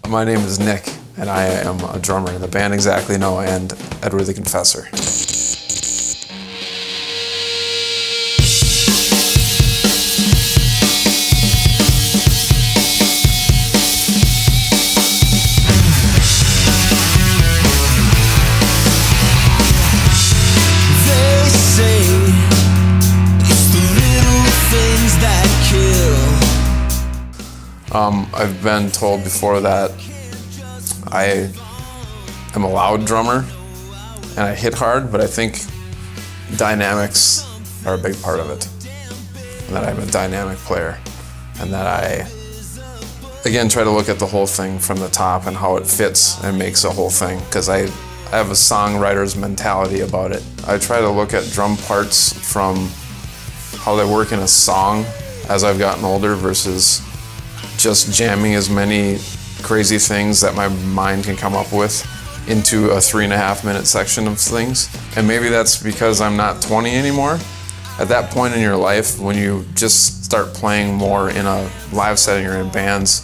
My name is Nick, and I am a drummer in the band ExactlyNo and Edward the Confessor. They say it's the little things that kill. I've been told before that I am a loud drummer and I hit hard, but I think dynamics are a big part of it. And that I'm a dynamic player, and that I, again, try to look at the whole thing from the top and how it fits and makes a whole thing, because I have a songwriter's mentality about it. I try to look at drum parts from how they work in a song as I've gotten older versus just jamming as many crazy things that my mind can come up with into a 3.5 minute section of things. And maybe that's because I'm not 20 anymore. At that point in your life, when you just start playing more in a live setting or in bands,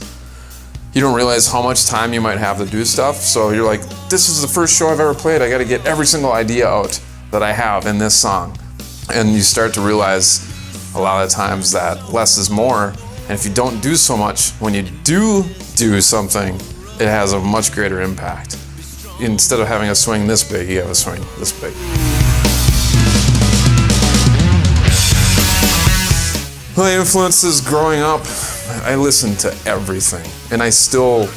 you don't realize how much time you might have to do stuff. So you're like, this is the first show I've ever played. I got to get every single idea out that I have in this song. And you start to realize a lot of times that less is more. And if you don't do so much, when you do something, it has a much greater impact. Instead of having a swing this big, you have a swing this big. My influences growing up, I listened to everything. And I still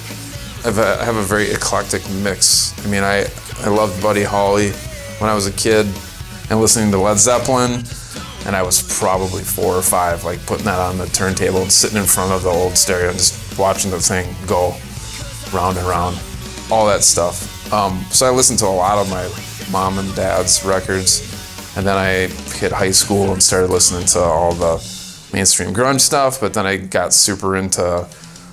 have a very eclectic mix. I mean, I loved Buddy Holly when I was a kid and listening to Led Zeppelin. And I was probably 4 or 5, like putting that on the turntable and sitting in front of the old stereo and just watching the thing go round and round, all that stuff. So I listened to a lot of my mom and dad's records, and then I hit high school and started listening to all the mainstream grunge stuff, but then I got super into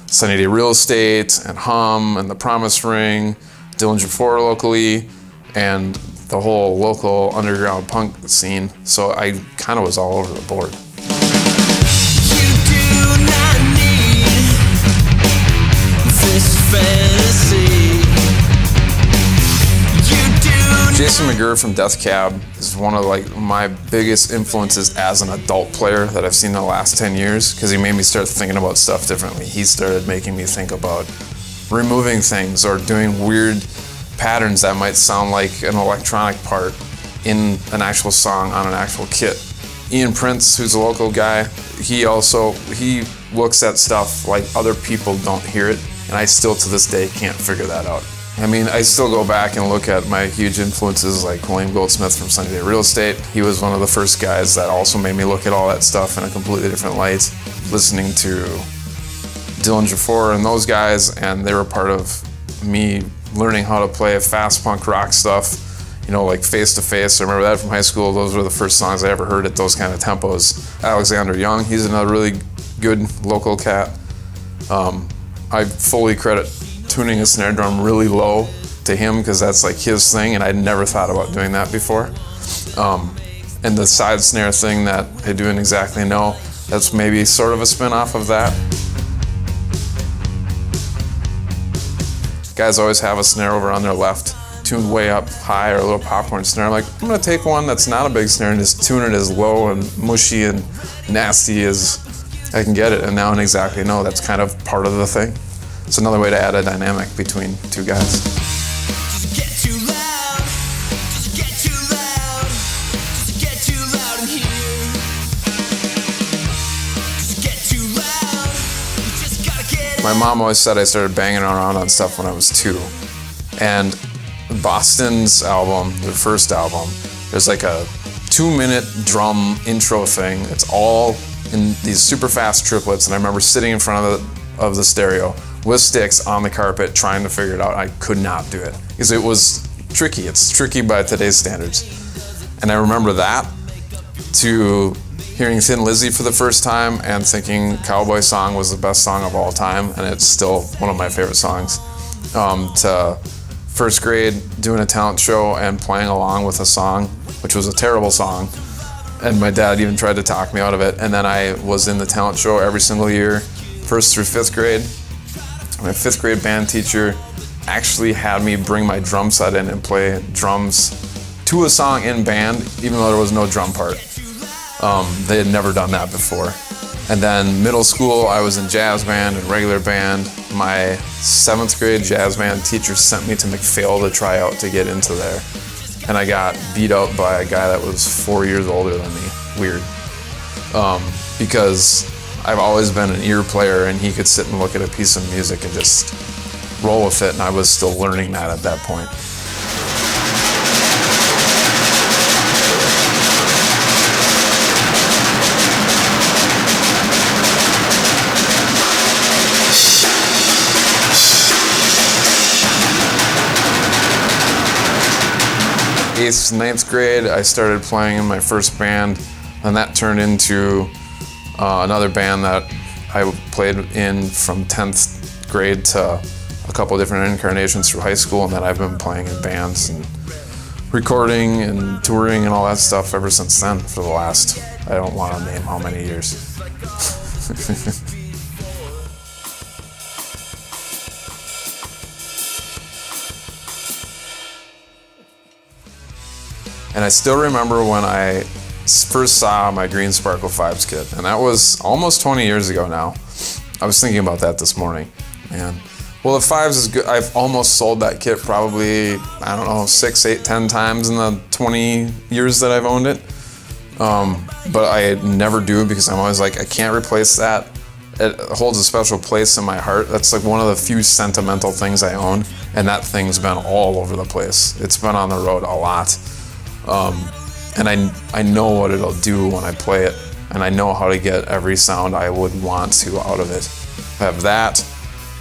Sunny Day Real Estate and Hum and The Promise Ring, Dillinger 4 locally, and the whole local underground punk scene, so I kind of was all over the board. You do not need this fantasy. You do. Jason McGurr from Death Cab is one of my biggest influences as an adult player that I've seen in the last 10 years, because he made me start thinking about stuff differently. He started making me think about removing things or doing weird patterns that might sound like an electronic part in an actual song on an actual kit. Ian Prince, who's a local guy, he looks at stuff like other people don't hear it, and I still to this day can't figure that out. I mean, I still go back and look at my huge influences like William Goldsmith from Sunny Day Real Estate. He was one of the first guys that also made me look at all that stuff in a completely different light. Listening to Dillinger 4 and those guys, and they were part of me learning how to play fast punk rock stuff, like Face to Face. I remember that from high school. Those were the first songs I ever heard at those kind of tempos. Alexander Young, he's another really good local cat. I fully credit tuning a snare drum really low to him, because that's like his thing, and I'd never thought about doing that before. And the side snare thing that I do in ExactlyNo, that's maybe sort of a spin-off of that. Guys always have a snare over on their left, tuned way up high, or a little popcorn snare. I'm like, I'm gonna take one that's not a big snare and just tune it as low and mushy and nasty as I can get it. And now in ExactlyNo, that's kind of part of the thing. It's another way to add a dynamic between two guys. Just get too loud. Just get too loud. Just get too loud in here. Just get too loud. You just gotta get. My mom always said I started banging around on stuff when I was 2. And Boston's album, their first album, there's like a 2-minute drum intro thing. It's all in these super fast triplets, and I remember sitting in front of the stereo with sticks on the carpet trying to figure it out. I could not do it because it was tricky. It's tricky by today's standards. And I remember that to hearing Thin Lizzy for the first time and thinking Cowboy Song was the best song of all time, and it's still one of my favorite songs. To first grade doing a talent show and playing along with a song, which was a terrible song, and my dad even tried to talk me out of it. And then I was in the talent show every single year, 1st through 5th grade. My 5th grade band teacher actually had me bring my drum set in and play drums to a song in band, even though there was no drum part. They had never done that before. And then middle school, I was in jazz band and regular band. My 7th grade jazz band teacher sent me to McPhail to try out to get into there. And I got beat up by a guy that was 4 years older than me. Weird. Because I've always been an ear player, and he could sit and look at a piece of music and just roll with it, and I was still learning that at that point. Eighth, 9th grade, I started playing in my first band, and that turned into another band that I played in from 10th grade to a couple different incarnations through high school, and then I've been playing in bands and recording and touring and all that stuff ever since then for the last, I don't want to name how many years. And I still remember when I first saw my Green Sparkle 5s kit, and that was almost 20 years ago now. I was thinking about that this morning, and well, the 5s is good. I've almost sold that kit probably, I don't know, 6, 8, 10 times in the 20 years that I've owned it. But I never do, because I'm always like, I can't replace that. It holds a special place in my heart. That's like one of the few sentimental things I own, and that thing's been all over the place. It's been on the road a lot. And I know what it'll do when I play it, and I know how to get every sound I would want to out of it. I have that.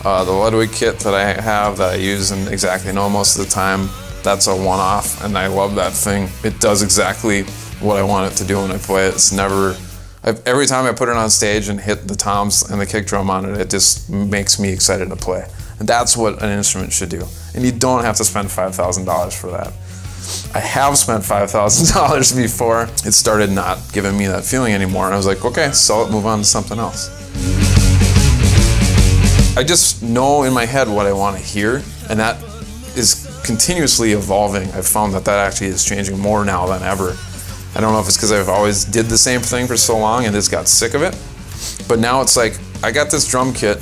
The Ludwig kit that I have that I use in ExactlyNo most of the time, that's a one-off, and I love that thing. It does exactly what I want it to do when I play it. It's never, every time I put it on stage and hit the toms and the kick drum on it, it just makes me excited to play. And that's what an instrument should do. And you don't have to spend $5,000 for that. I have spent $5,000 before. It started not giving me that feeling anymore, and I was like, okay, sell it, move on to something else. I just know in my head what I want to hear, and that is continuously evolving. I've found that actually is changing more now than ever. I don't know if it's because I've always did the same thing for so long and just got sick of it, but now it's like, I got this drum kit,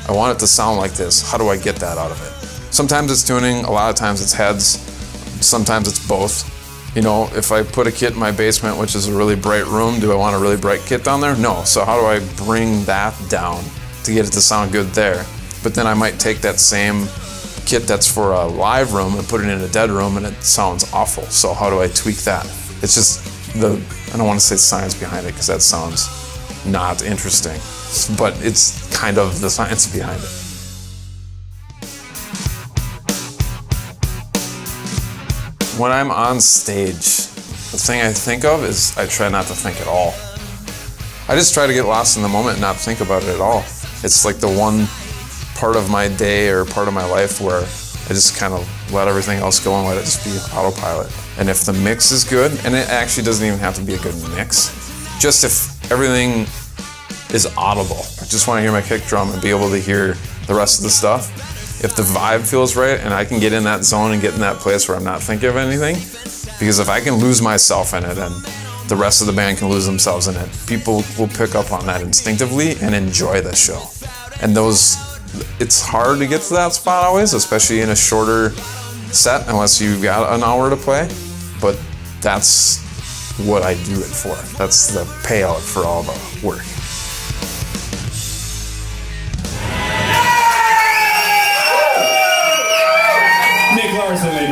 I want it to sound like this. How do I get that out of it? Sometimes it's tuning, a lot of times it's heads, sometimes it's both. You know, if I put a kit in my basement, which is a really bright room, do I want a really bright kit down there? No. So how do I bring that down to get it to sound good there? But then I might take that same kit that's for a live room and put it in a dead room, and it sounds awful. So how do I tweak that? It's just I don't want to say science behind it, because that sounds not interesting, but it's kind of the science behind it. When I'm on stage, the thing I think of is I try not to think at all. I just try to get lost in the moment and not think about it at all. It's like the one part of my day or part of my life where I just kind of let everything else go and let it just be autopilot. And if the mix is good, and it actually doesn't even have to be a good mix, just if everything is audible. I just want to hear my kick drum and be able to hear the rest of the stuff. If the vibe feels right and I can get in that zone and get in that place where I'm not thinking of anything, because if I can lose myself in it and the rest of the band can lose themselves in it, people will pick up on that instinctively and enjoy the show. And it's hard to get to that spot always, especially in a shorter set, unless you've got an hour to play. But that's what I do it for. That's the payout for all the work. Nick Larsen,